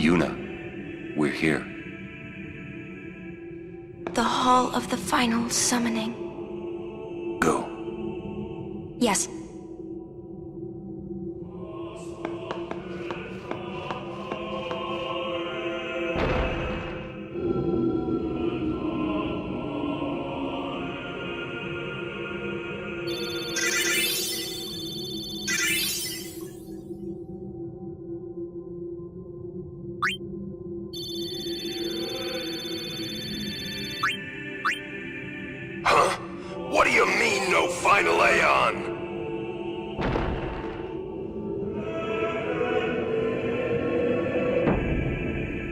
Yuna, we're here. The Hall of the Final Summoning. Go. Yes. final Aeon!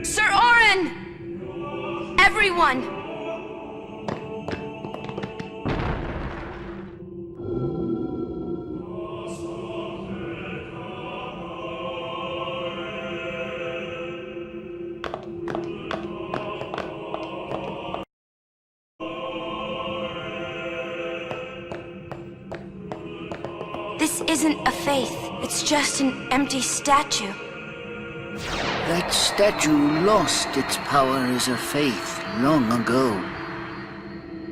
Sir Orin! Everyone! This isn't a faith. It's just an empty statue. That statue lost its power as a faith long ago.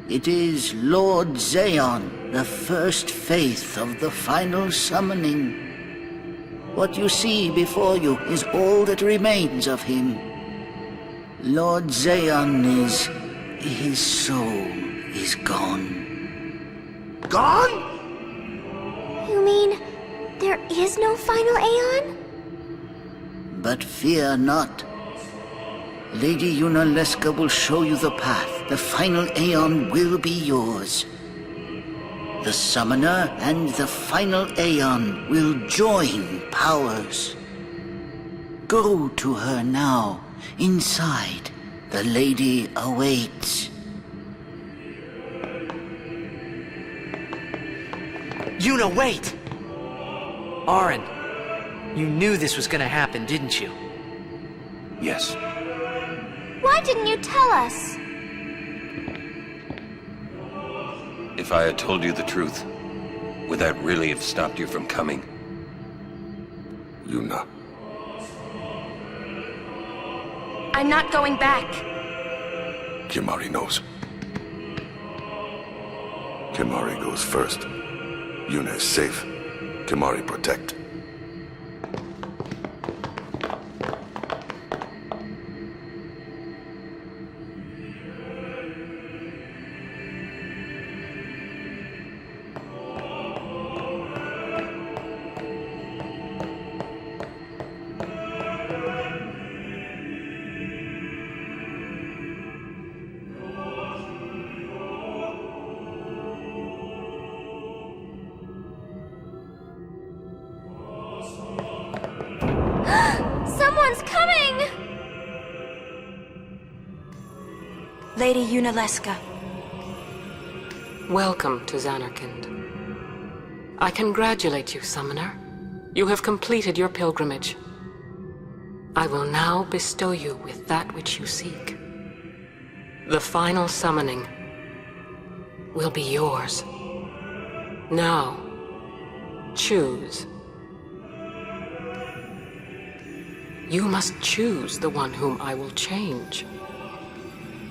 It is Lord Zayon, the first faith of the final summoning. What you see before you is all that remains of him. Lord Zayon is... his soul is gone. Gone? You mean there is no final Aeon? But fear not. Lady Yunalesca will show you the path. The final Aeon will be yours. The Summoner and the final Aeon will join powers. Go to her now. Inside, the lady awaits. Yuna, wait! Orin, you knew this was gonna happen, didn't you? Yes. Why didn't you tell us? If I had told you the truth, would that really have stopped you from coming? Yuna. I'm not going back. Kimahri knows. Kimahri goes first. Yuna is safe. Kimahri protect. Someone's coming! Lady Yunalesca. Welcome to Zanarkand. I congratulate you, Summoner. You have completed your pilgrimage. I will now bestow you with that which you seek. The final summoning will be yours. Now, choose. You must choose the one whom I will change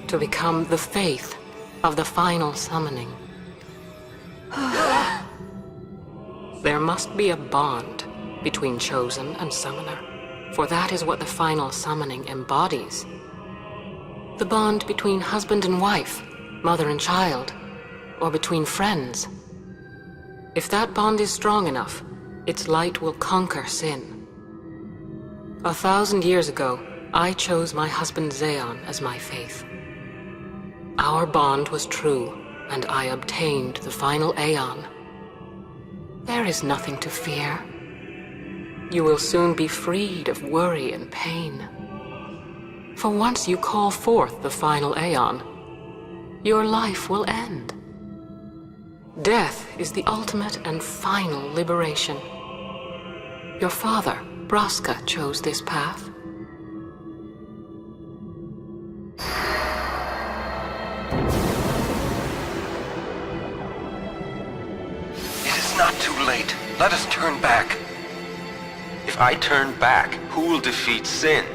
to become the faith of the final summoning. There must be a bond between Chosen and Summoner, for that is what the final summoning embodies. The bond between husband and wife, mother and child, or between friends. If that bond is strong enough, its light will conquer sin. 1,000 years ago, I chose my husband Zayon as my faith. Our bond was true, and I obtained the final Aeon. There is nothing to fear. You will soon be freed of worry and pain. For once you call forth the final Aeon, your life will end. Death is the ultimate and final liberation. Your father, Braska, chose this path. It is not too late. Let us turn back. If I turn back, who will defeat sin?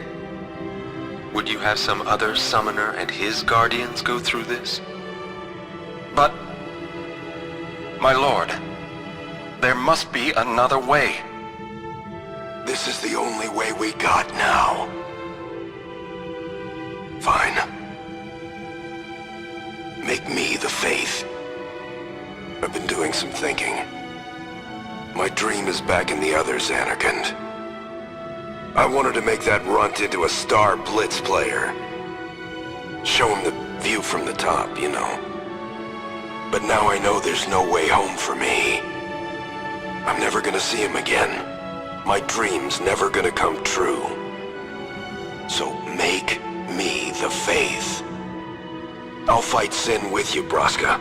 Would you have some other summoner and his guardians go through this? But, my lord, there must be another way. This is the only way we got now. Fine. Make me the faith. I've been doing some thinking. My dream is back in the other Zanarkand. I wanted to make that runt into a star blitz player. Show him the view from the top, you know. But now I know there's no way home for me. I'm never gonna see him again. My dream's never gonna come true. So make me the Faith. I'll fight sin with you, Braska.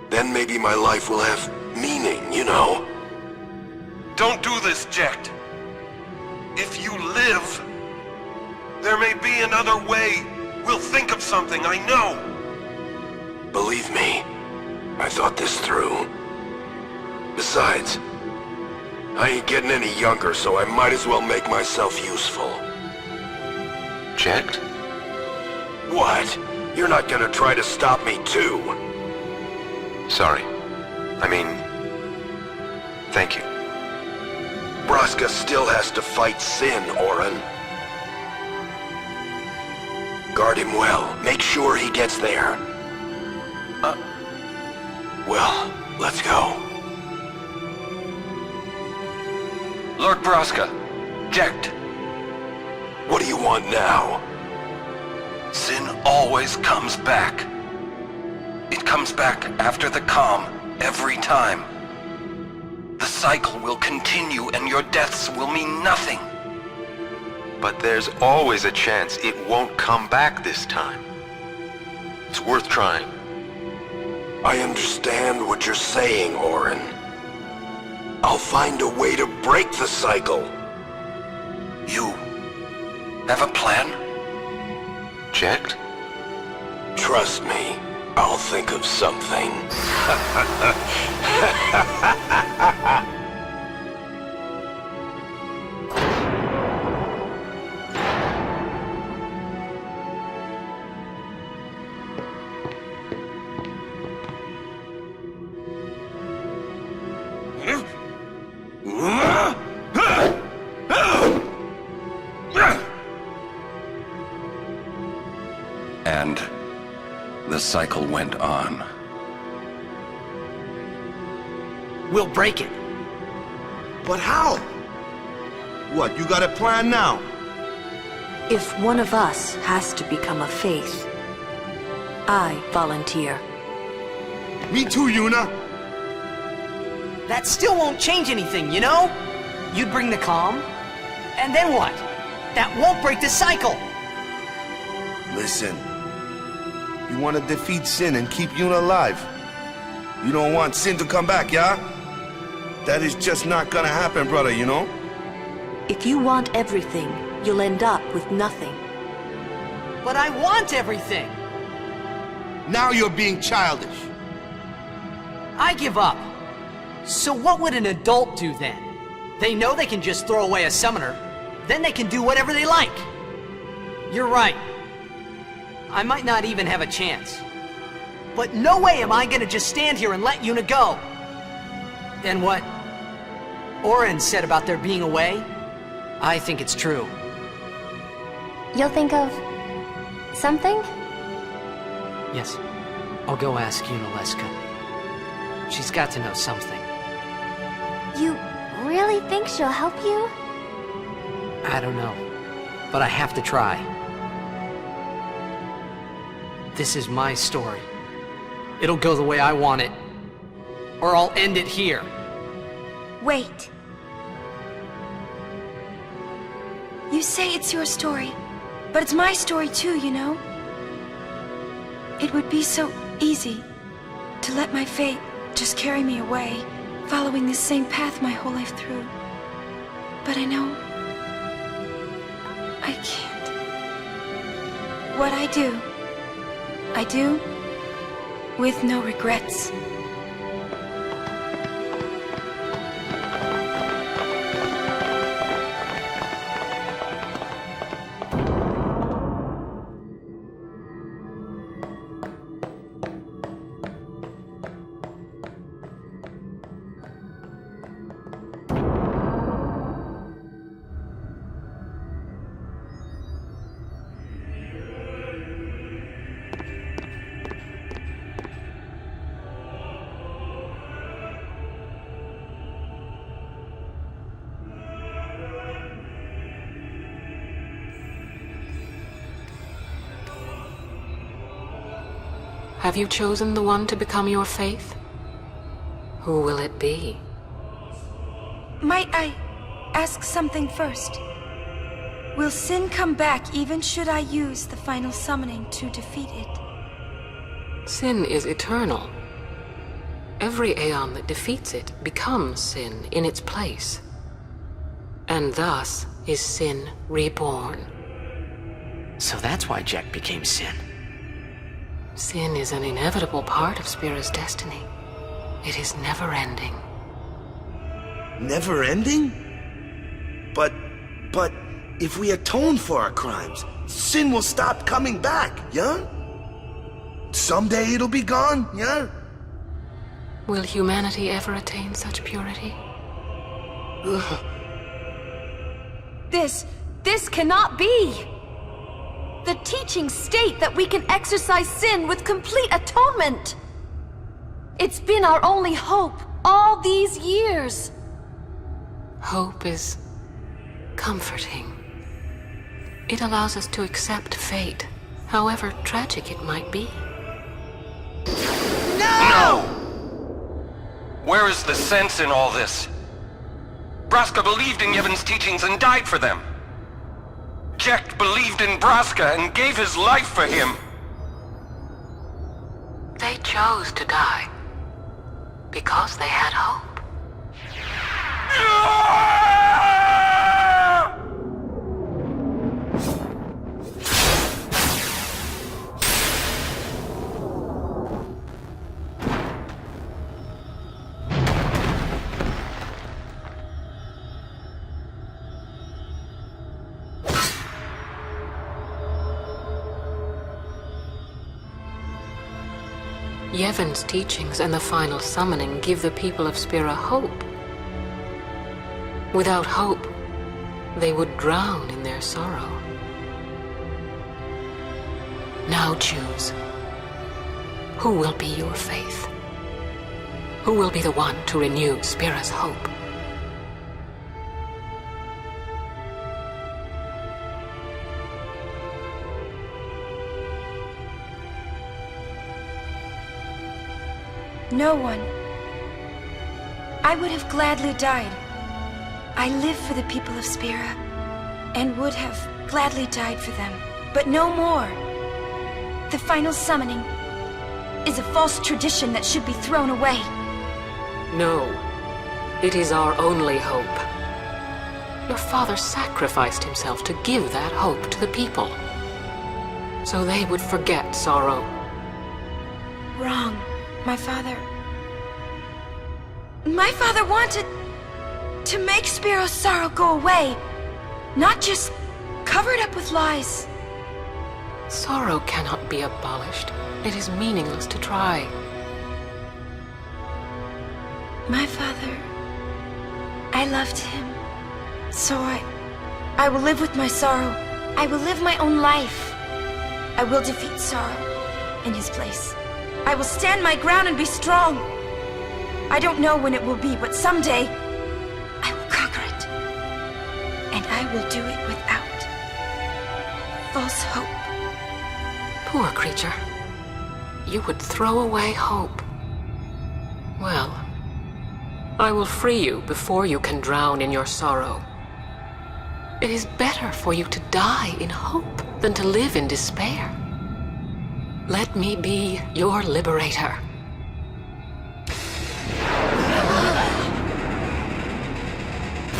Then maybe my life will have meaning, you know? Don't do this, Jecht. If you live, there may be another way. We'll think of something, I know. Believe me, I thought this through. Besides, I ain't getting any younger, so I might as well make myself useful. Jecht? What? You're not gonna try to stop me too? Sorry. I mean, thank you. Braska still has to fight sin, Orin. Guard him well. Make sure he gets there. Well, let's go. Lord Braska, Jecht. What do you want now? Sin always comes back. It comes back after the calm, every time. The cycle will continue and your deaths will mean nothing. But there's always a chance it won't come back this time. It's worth trying. I understand what you're saying, Orin. I'll find a way to break the cycle. You have a plan? Jecht? Trust me, I'll think of something. And the cycle went on. We'll break it. But how? What, you got a plan now? If one of us has to become a faith, I volunteer. Me too, Yuna. That still won't change anything, you know? You'd bring the calm, and then what? That won't break the cycle! Listen. You want to defeat Sin and keep Yuna alive. You don't want Sin to come back, yeah? That is just not gonna happen, brother, you know? If you want everything, you'll end up with nothing. But I want everything! Now you're being childish. I give up. So what would an adult do then? They know they can just throw away a summoner, then they can do whatever they like. You're right. I might not even have a chance. But no way am I gonna just stand here and let Yuna go. And what Orin said about there being a way, I think it's true. You'll think of something? Yes, I'll go ask Yuna Leska. She's got to know something. You really think she'll help you? I don't know, but I have to try. This is my story. It'll go the way I want it, or I'll end it here. Wait. You say it's your story, but it's my story too, you know? It would be so easy to let my fate just carry me away, following the same path my whole life through. But I know I can't. What I do with no regrets. have you chosen the one to become your faith? Who will it be? Might I ask something first? Will Sin come back even should I use the final summoning to defeat it? Sin is eternal. Every Aeon that defeats it becomes Sin in its place. And thus is Sin reborn. So that's why Jack became Sin. Sin is an inevitable part of Spira's destiny. It is never-ending. Never ending? But if we atone for our crimes, Sin will stop coming back, yeah? Someday it'll be gone, yeah? Will humanity ever attain such purity? This cannot be! The teachings state that we can exorcise sin with complete atonement! It's been our only hope all these years! Hope is comforting. It allows us to accept fate, however tragic it might be. No! Where is the sense in all this? Braska believed in Yevon's teachings and died for them. Jecht believed in Braska and gave his life for him. They chose to die because they had hope. Yevon's teachings and the final summoning give the people of Spira hope. Without hope, they would drown in their sorrow. Now choose. Who will be your faith? Who will be the one to renew Spira's hope? No one. I would have gladly died. I live for the people of Spira, and would have gladly died for them, but no more. The final summoning is a false tradition that should be thrown away. No, it is our only hope. Your father sacrificed himself to give that hope to the people, so they would forget sorrow. Wrong. My father wanted to make Spiro's sorrow go away, not just cover it up with lies. Sorrow cannot be abolished. It is meaningless to try. My father, I loved him. So I will live with my sorrow. I will live my own life. I will defeat sorrow in his place. I will stand my ground and be strong. I don't know when it will be, but someday I will conquer it. And I will do it without false hope. Poor creature. You would throw away hope. Well, I will free you before you can drown in your sorrow. It is better for you to die in hope than to live in despair. Let me be your liberator.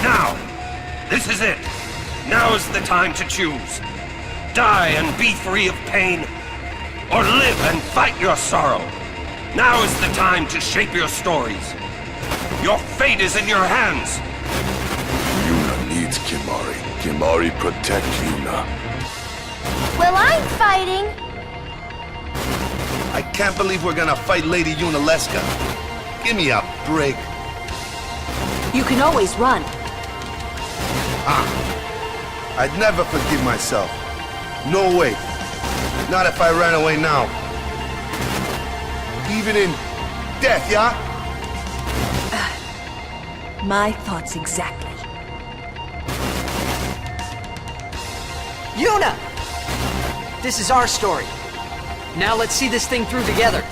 Now! This is it! Now is the time to choose. Die and be free of pain, or live and fight your sorrow. Now is the time to shape your stories. Your fate is in your hands. Yuna needs Kimahri. Kimahri protect Yuna. Well, I'm fighting. I can't believe we're gonna fight Lady Yunalesca. Give me a break. You can always run. I'd never forgive myself. No way. Not if I ran away now. Even in death, yeah? My thoughts exactly. Yuna! This is our story. Now let's see this thing through together.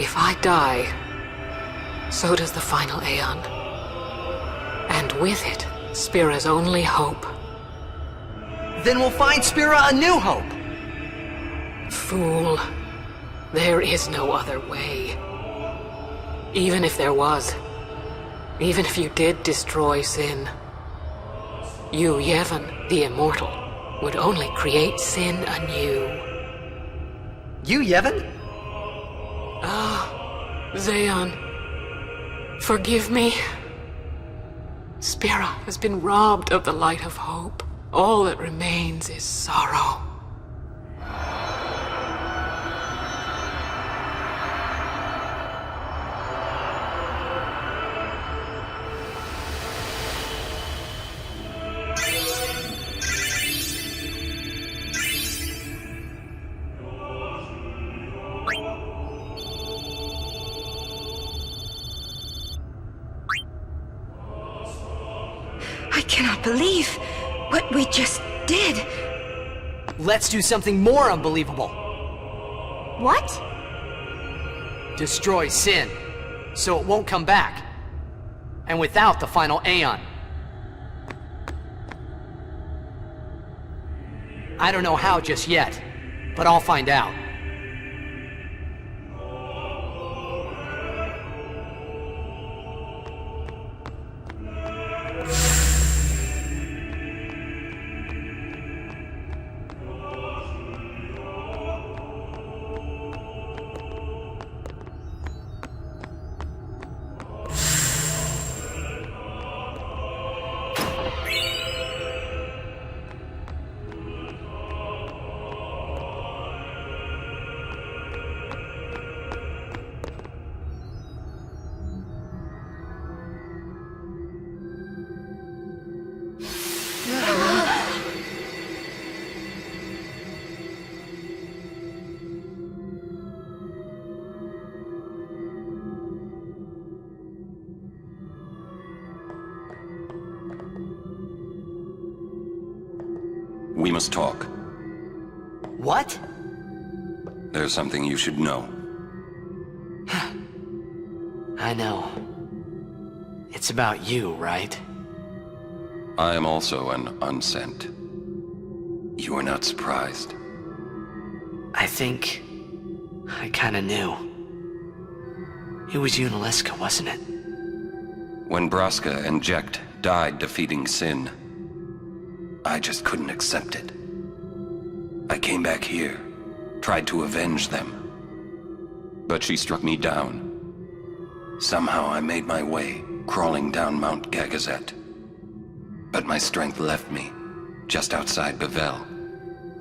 If I die, so does the final Aeon. And with it, Spira's only hope. Then we'll find Spira a new hope! Fool. There is no other way. Even if there was, even if you did destroy Sin, you, Yevon, the Immortal, would only create Sin anew. You, Yevon? Zeon, forgive me. Spira has been robbed of the light of hope. All that remains is sorrow. I cannot believe what we just did. Let's do something more unbelievable. What? Destroy Sin, so it won't come back. And without the final Aeon. I don't know how just yet, but I'll find out. We must talk. What? There's something you should know. I know. It's about you, right? I am also an unsent. You are not surprised. I think I kinda knew. It was Yunalesca, wasn't it? When Braska and Jecht died defeating Sin, I just couldn't accept it. I came back here, tried to avenge them. But she struck me down. Somehow I made my way, crawling down Mount Gagazet. But my strength left me, just outside Bavel.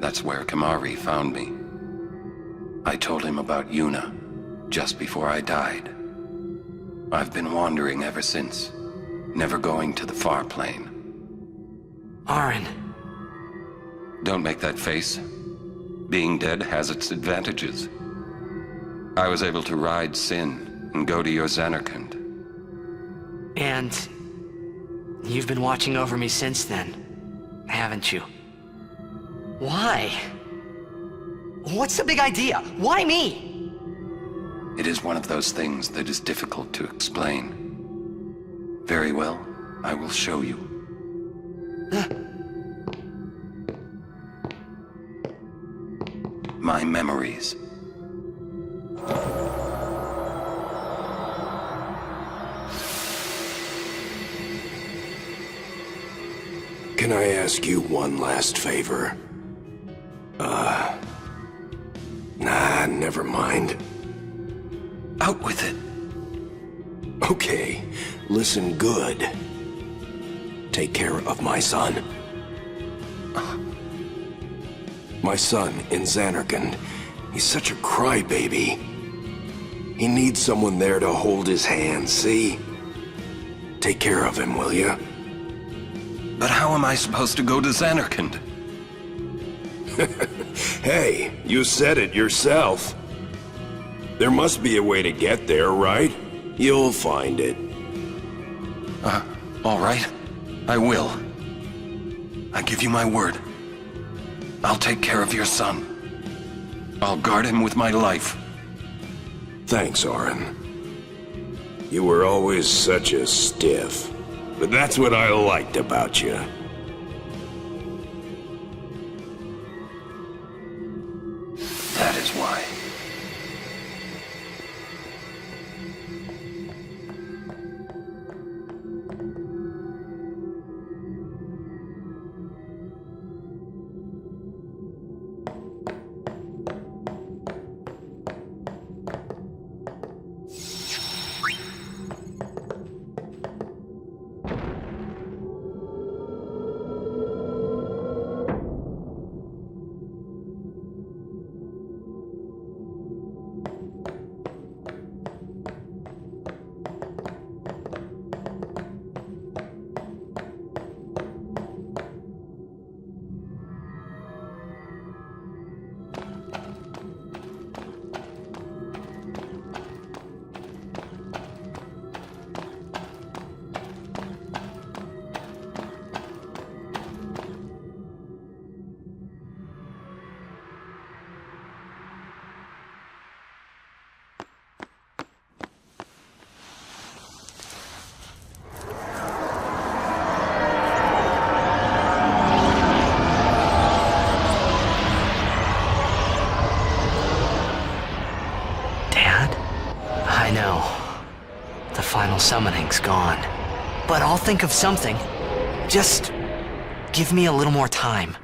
That's where Kamari found me. I told him about Yuna, just before I died. I've been wandering ever since, never going to the far plane. Auron. Don't make that face. Being dead has its advantages. I was able to ride Sin and go to your Zanarkand. And you've been watching over me since then, haven't you? Why? What's the big idea? Why me? It is one of those things that is difficult to explain. Very well, I will show you. My memories. Can I ask you one last favor? Nah, never mind. Out with it. Okay, listen good. Take care of my son. My son in Zanarkand. He's such a crybaby. He needs someone there to hold his hand, see? Take care of him, will you? But how am I supposed to go to Zanarkand? Hey, you said it yourself. There must be a way to get there, right? You'll find it. All right. I will. I give you my word. I'll take care of your son. I'll guard him with my life. Thanks, Orin. You were always such a stiff. But that's what I liked about you. That is why. Summoning's gone. But I'll think of something. Just give me a little more time.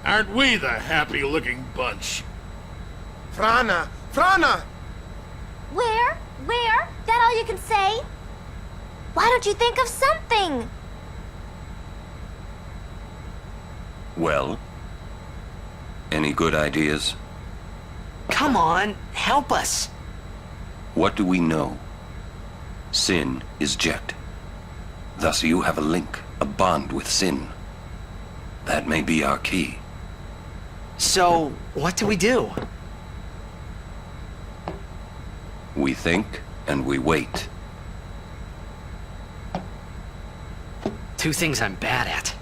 Aren't we the happy-looking bunch? Frana! Frana! Where? Where? That all you can say? Why don't you think of something? Well? Any good ideas? Come on, help us. What do we know? Sin is Jecht. Thus you have a link, a bond with Sin. That may be our key. So, what do we do? We think and we wait. Two things I'm bad at.